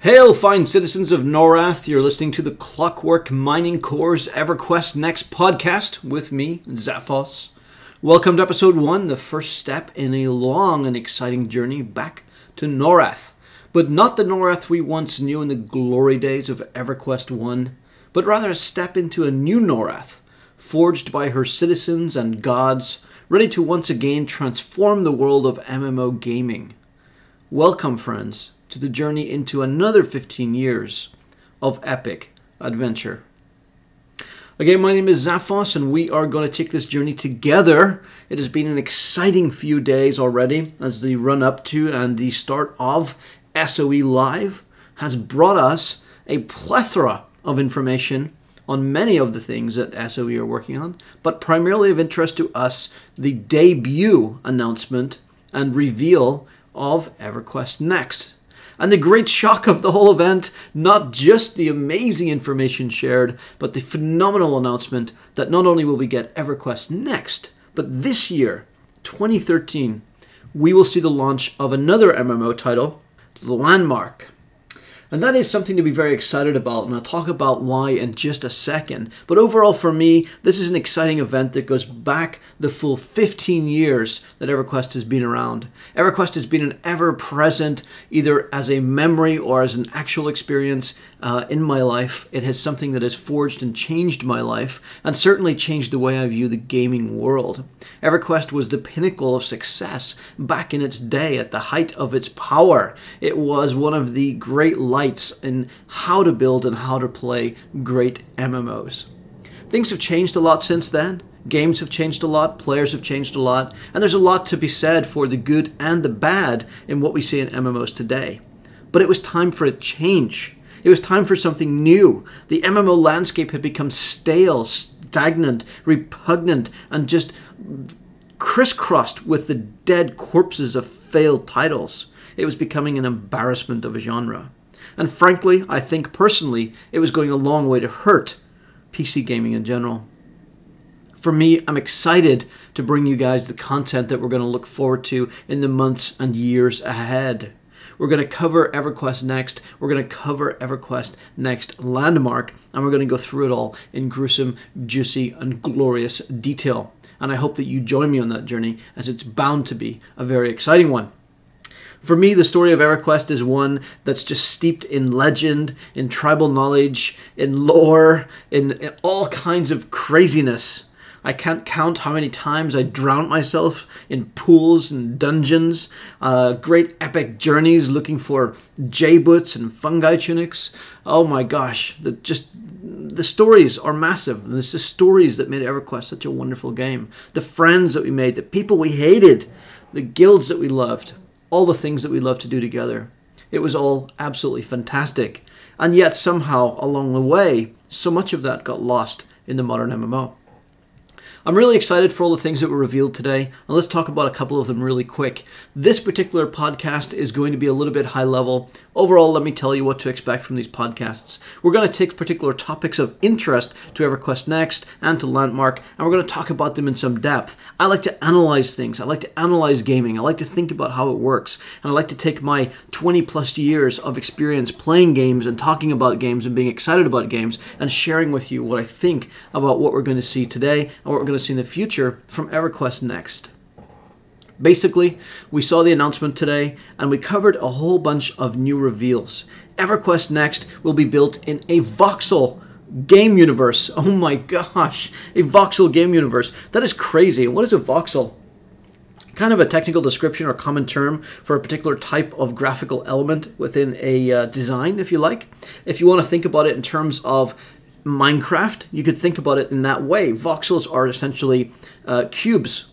Hail, fine citizens of Norrath. You're listening to the Clockwork Mining Corp's Everquest Next podcast with me, Zaphos. Welcome to episode 1, the first step in a long and exciting journey back to Norrath. But not the Norrath we once knew in the glory days of Everquest 1, but rather a step into a new Norrath, forged by her citizens and gods, ready to once again transform the world of MMO gaming. Welcome, friends, to the journey into another 15 years of epic adventure. Again, my name is Zaphos, and we are going to take this journey together. It has been an exciting few days already, as the run-up to and the start of SOE Live has brought us a plethora of information on many of the things that SOE are working on, but primarily of interest to us, the debut announcement and reveal of Everquest Next. And the great shock of the whole event, not just the amazing information shared, but the phenomenal announcement that not only will we get Everquest Next, but this year, 2013, we will see the launch of another MMO title, The Landmark. And that is something to be very excited about, and I'll talk about why in just a second. But overall for me, this is an exciting event that goes back the full 15 years that Everquest has been around. Everquest has been an ever-present, either as a memory or as an actual experience in my life. It has something that has forged and changed my life, and certainly changed the way I view the gaming world. Everquest was the pinnacle of success back in its day, at the height of its power. It was one of the great lights in how to build and how to play great MMOs. Things have changed a lot since then. Games have changed a lot, players have changed a lot, and there's a lot to be said for the good and the bad in what we see in MMOs today. But it was time for a change. It was time for something new. The MMO landscape had become stale, stagnant, repugnant, and just crisscrossed with the dead corpses of failed titles. It was becoming an embarrassment of a genre. And frankly, I think personally, it was going a long way to hurt PC gaming in general. For me, I'm excited to bring you guys the content that we're going to look forward to in the months and years ahead. We're going to cover Everquest Next, we're going to cover Everquest Next Landmark, and we're going to go through it all in gruesome, juicy, and glorious detail. And I hope that you join me on that journey, as it's bound to be a very exciting one. For me, the story of Everquest is one that's just steeped in legend, in tribal knowledge, in lore, in all kinds of craziness. I can't count how many times I drowned myself in pools and dungeons, great epic journeys looking for J-boots and fungi tunics. Oh my gosh, the stories are massive, and it's the stories that made Everquest such a wonderful game. The friends that we made, the people we hated, the guilds that we loved. All the things that we love to do together. It was all absolutely fantastic. And yet somehow along the way, so much of that got lost in the modern MMO. I'm really excited for all the things that were revealed today, and let's talk about a couple of them really quick. This particular podcast is going to be a little bit high level. Overall, let me tell you what to expect from these podcasts. We're going to take particular topics of interest to Everquest Next and to Landmark, and we're going to talk about them in some depth. I like to analyze things. I like to analyze gaming. I like to think about how it works, and I like to take my 20 plus years of experience playing games and talking about games and being excited about games and sharing with you what I think about what we're going to see today and what we're going to see in the future from Everquest Next. Basically, we saw the announcement today, and we covered a whole bunch of new reveals. Everquest Next will be built in a voxel game universe. Oh my gosh, a voxel game universe. That is crazy. What is a voxel? Kind of a technical description or common term for a particular type of graphical element within a design, if you like. If you want to think about it in terms of Minecraft, you could think about it in that way. Voxels are essentially cubes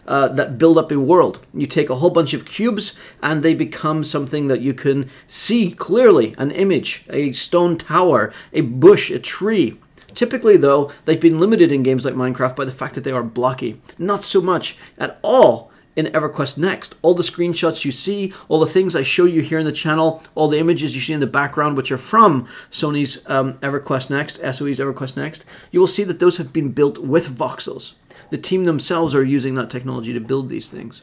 that build up a world. You take a whole bunch of cubes and they become something that you can see clearly, an image, a stone tower, a bush, a tree. Typically, though, they've been limited in games like Minecraft by the fact that they are blocky. Not so much at all in Everquest Next. All the screenshots you see, all the things I show you here in the channel, all the images you see in the background, which are from Sony's Everquest Next, SOE's Everquest Next, you will see that those have been built with voxels. The team themselves are using that technology to build these things.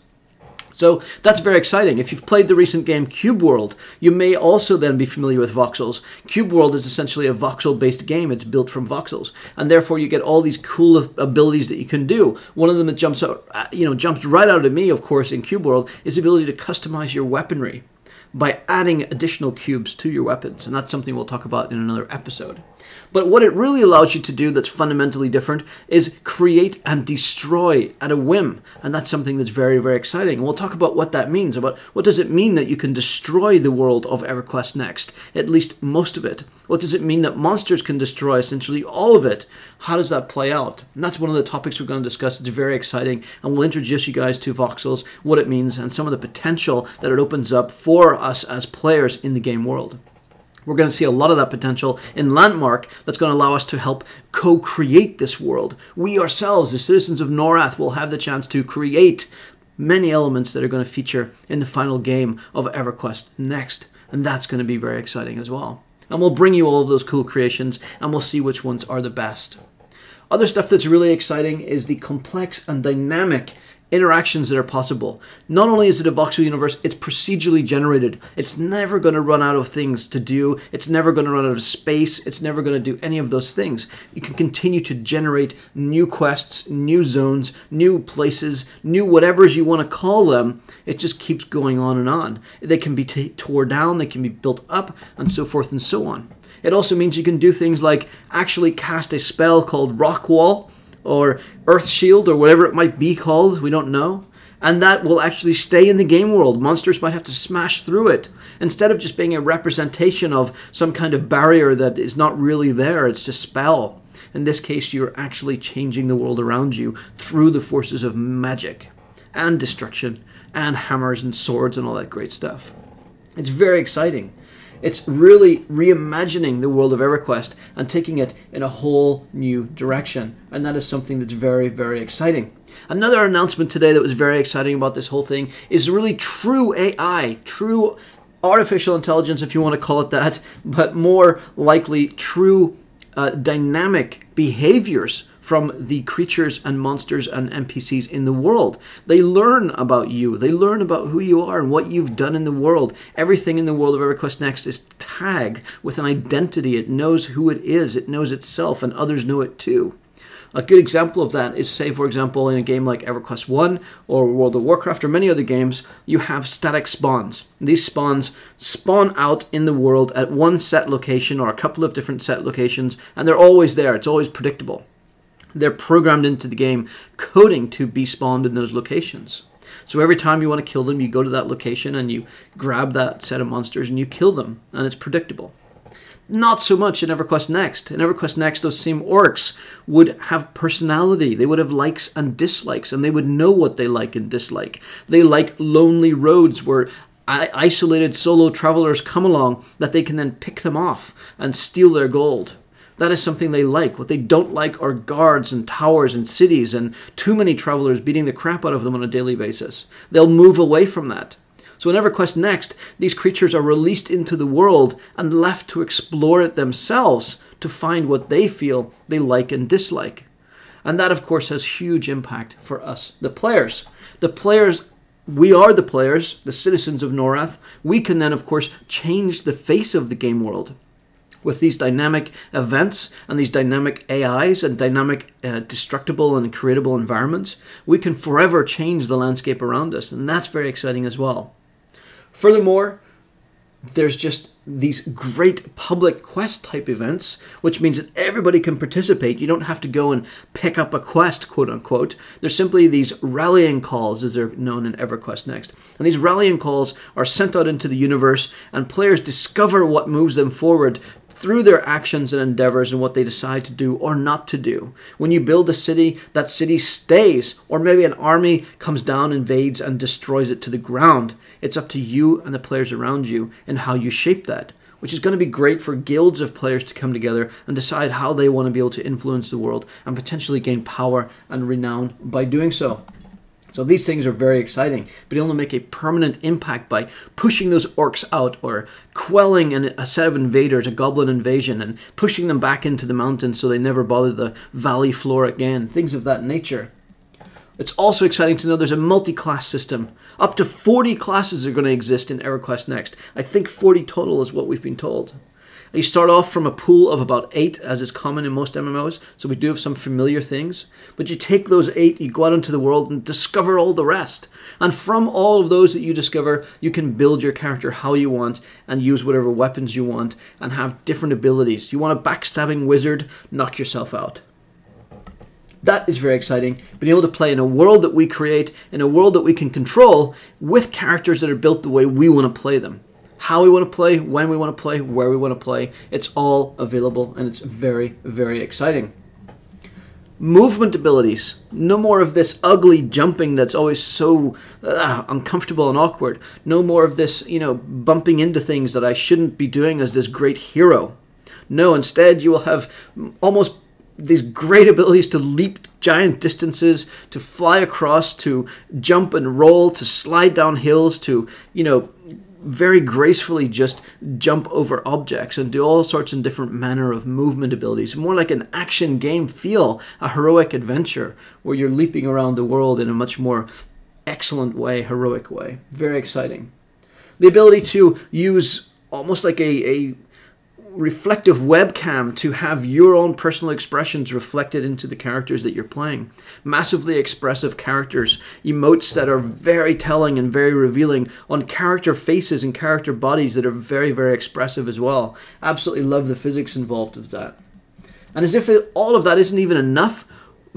So that's very exciting. If you've played the recent game Cube World, you may also then be familiar with voxels. Cube World is essentially a voxel-based game. It's built from voxels, and therefore you get all these cool abilities that you can do. One of them that jumps right out at me, of course, in Cube World is the ability to customize your weaponry by adding additional cubes to your weapons, and that's something we'll talk about in another episode. But what it really allows you to do that's fundamentally different is create and destroy at a whim, and that's something that's very, very exciting. And we'll talk about what that means, about what does it mean that you can destroy the world of Everquest Next, at least most of it. What does it mean that monsters can destroy essentially all of it? How does that play out? And that's one of the topics we're going to discuss. It's very exciting, and we'll introduce you guys to voxels, what it means, and some of the potential that it opens up for us as players in the game world. We're going to see a lot of that potential in Landmark that's going to allow us to help co-create this world. We ourselves, the citizens of Norrath, will have the chance to create many elements that are going to feature in the final game of Everquest Next, and that's going to be very exciting as well. And we'll bring you all of those cool creations, and we'll see which ones are the best. Other stuff that's really exciting is the complex and dynamic interactions that are possible. Not only is it a voxel universe, it's procedurally generated. It's never going to run out of things to do. It's never going to run out of space. It's never going to do any of those things. You can continue to generate new quests, new zones, new places, new whatevers you want to call them. It just keeps going on and on. They can be torn down, they can be built up, and so forth and so on. It also means you can do things like actually cast a spell called Rock Wall, or Earth Shield, or whatever it might be called, we don't know. And that will actually stay in the game world. Monsters might have to smash through it. Instead of just being a representation of some kind of barrier that is not really there, it's just spell. In this case, you're actually changing the world around you through the forces of magic and destruction and hammers and swords and all that great stuff. It's very exciting. It's really reimagining the world of Everquest and taking it in a whole new direction. And that is something that's very, very exciting. Another announcement today that was very exciting about this whole thing is really true AI, true artificial intelligence, if you want to call it that, but more likely true dynamic behaviors from the creatures and monsters and NPCs in the world. They learn about you. They learn about who you are and what you've done in the world. Everything in the world of Everquest Next is tagged with an identity. It knows who it is. It knows itself, and others know it too. A good example of that is, say, for example, in a game like Everquest 1 or World of Warcraft or many other games, you have static spawns. These spawns spawn out in the world at one set location or a couple of different set locations, and they're always there. It's always predictable. They're programmed into the game coding to be spawned in those locations. So every time you want to kill them, you go to that location and you grab that set of monsters and you kill them, and it's predictable. Not so much in Everquest Next. In Everquest Next, those same orcs would have personality. They would have likes and dislikes, and they would know what they like and dislike. They like lonely roads where isolated solo travelers come along that they can then pick them off and steal their gold. That is something they like. What they don't like are guards and towers and cities and too many travelers beating the crap out of them on a daily basis. They'll move away from that. So in Everquest Next, these creatures are released into the world and left to explore it themselves to find what they feel they like and dislike. And that, of course, has huge impact for us, the players. The players, we are the players, the citizens of Norrath. We can then, of course, change the face of the game world. With these dynamic events and these dynamic AIs and dynamic destructible and creatable environments, we can forever change the landscape around us, and that's very exciting as well. Furthermore, there's just these great public quest type events, which means that everybody can participate. You don't have to go and pick up a quest, quote unquote. There's simply these rallying calls, as they're known in Everquest Next. And these rallying calls are sent out into the universe, and players discover what moves them forward through their actions and endeavors and what they decide to do or not to do. When you build a city, that city stays, or maybe an army comes down, invades, and destroys it to the ground. It's up to you and the players around you and how you shape that, which is going to be great for guilds of players to come together and decide how they want to be able to influence the world and potentially gain power and renown by doing so. So these things are very exciting, but able to make a permanent impact by pushing those orcs out or quelling a set of invaders, a goblin invasion, and pushing them back into the mountains so they never bother the valley floor again, things of that nature. It's also exciting to know there's a multi-class system. Up to 40 classes are going to exist in Everquest Next. I think 40 total is what we've been told. You start off from a pool of about 8, as is common in most MMOs, so we do have some familiar things. But you take those 8, you go out into the world and discover all the rest. And from all of those that you discover, you can build your character how you want and use whatever weapons you want and have different abilities. You want a backstabbing wizard, knock yourself out. That is very exciting, being able to play in a world that we create, in a world that we can control, with characters that are built the way we want to play them. How we want to play, when we want to play, where we want to play, it's all available, and it's very, very exciting. Movement abilities. No more of this ugly jumping that's always so uncomfortable and awkward. No more of this, bumping into things that I shouldn't be doing as this great hero. No, instead you will have almost these great abilities to leap giant distances, to fly across, to jump and roll, to slide down hills, to, very gracefully just jump over objects and do all sorts of different manner of movement abilities. More like an action game feel, a heroic adventure where you're leaping around the world in a much more excellent way, heroic way. Very exciting. The ability to use almost like a reflective webcam to have your own personal expressions reflected into the characters that you're playing. Massively expressive characters, emotes that are very telling and very revealing on character faces and character bodies that are very, very expressive as well. Absolutely love the physics involved of that. And as if all of that isn't even enough,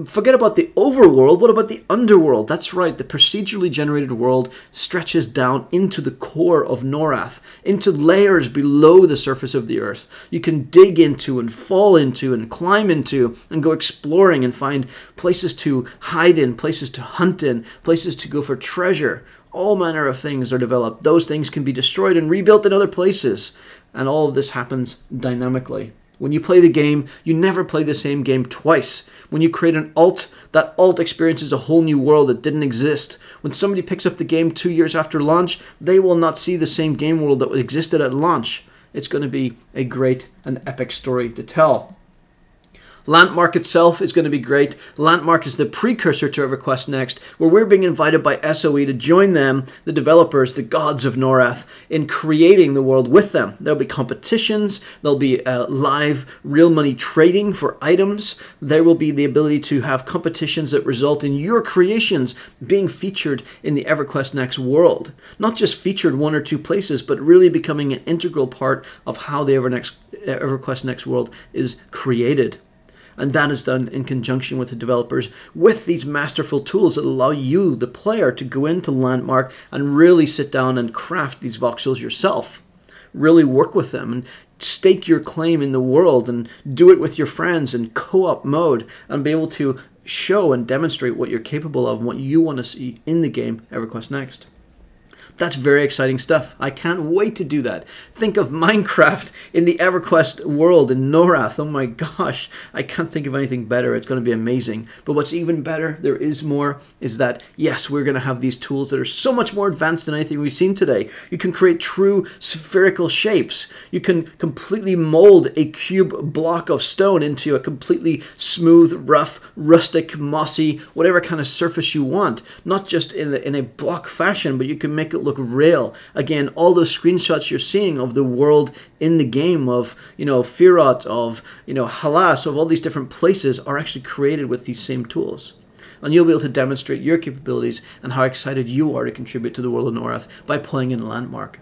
forget about the overworld. What about the underworld? That's right, the procedurally generated world stretches down into the core of Norrath, into layers below the surface of the earth. You can dig into and fall into and climb into and go exploring and find places to hide in, places to hunt in, places to go for treasure. All manner of things are developed. Those things can be destroyed and rebuilt in other places. And all of this happens dynamically. When you play the game, you never play the same game twice. When you create an alt, that alt experiences a whole new world that didn't exist. When somebody picks up the game 2 years after launch, they will not see the same game world that existed at launch. It's going to be a great and epic story to tell. Landmark itself is going to be great. Landmark is the precursor to Everquest Next, where we're being invited by SOE to join them, the developers, the gods of Norrath, in creating the world with them. There'll be competitions, there'll be live real money trading for items, there will be the ability to have competitions that result in your creations being featured in the Everquest Next world. Not just featured 1 or 2 places, but really becoming an integral part of how the Everquest Next world is created. And that is done in conjunction with the developers with these masterful tools that allow you, the player, to go into Landmark and really sit down and craft these voxels yourself. Really work with them and stake your claim in the world and do it with your friends in co-op mode and be able to show and demonstrate what you're capable of and what you want to see in the game Everquest Next. That's very exciting stuff. I can't wait to do that. Think of Minecraft in the Everquest world in Norrath. Oh my gosh, I can't think of anything better. It's going to be amazing. But what's even better, there is more, is that yes, we're going to have these tools that are so much more advanced than anything we've seen today. You can create true spherical shapes. You can completely mold a cube block of stone into a completely smooth, rough, rustic, mossy, whatever kind of surface you want. Not just in a block fashion, but you can make it look real. Again, all those screenshots you're seeing of the world in the game of, Firot, of, Halas, of all these different places are actually created with these same tools. And you'll be able to demonstrate your capabilities and how excited you are to contribute to the world of Norrath by playing in Landmark.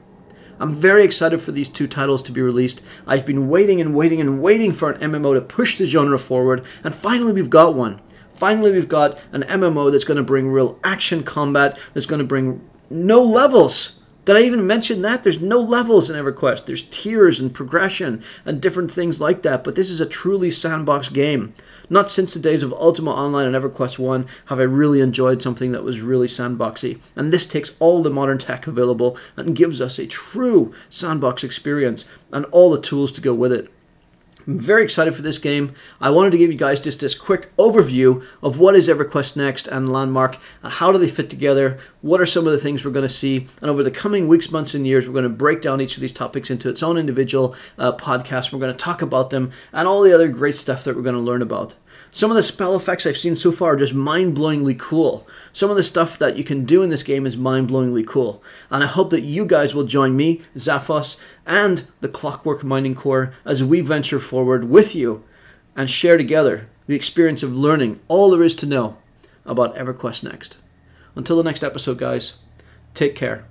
I'm very excited for these 2 titles to be released. I've been waiting and waiting and waiting for an MMO to push the genre forward, and finally we've got one. Finally we've got an MMO that's going to bring real action combat, that's going to bring no levels. Did I even mention that? There's no levels in EverQuest. There's tiers and progression and different things like that. But this is a truly sandbox game. Not since the days of Ultima Online and EverQuest 1 have I really enjoyed something that was really sandboxy. And this takes all the modern tech available and gives us a true sandbox experience and all the tools to go with it. I'm very excited for this game. I wanted to give you guys just this quick overview of what is Everquest Next and Landmark, how do they fit together, what are some of the things we're going to see, and over the coming weeks, months, and years, we're going to break down each of these topics into its own individual podcast. We're going to talk about them and all the other great stuff that we're going to learn about. Some of the spell effects I've seen so far are just mind-blowingly cool. Some of the stuff that you can do in this game is mind-blowingly cool. And I hope that you guys will join me, Zaphos, and the Clockwork Mining Corp as we venture forward with you and share together the experience of learning all there is to know about Everquest Next. Until the next episode, guys, take care.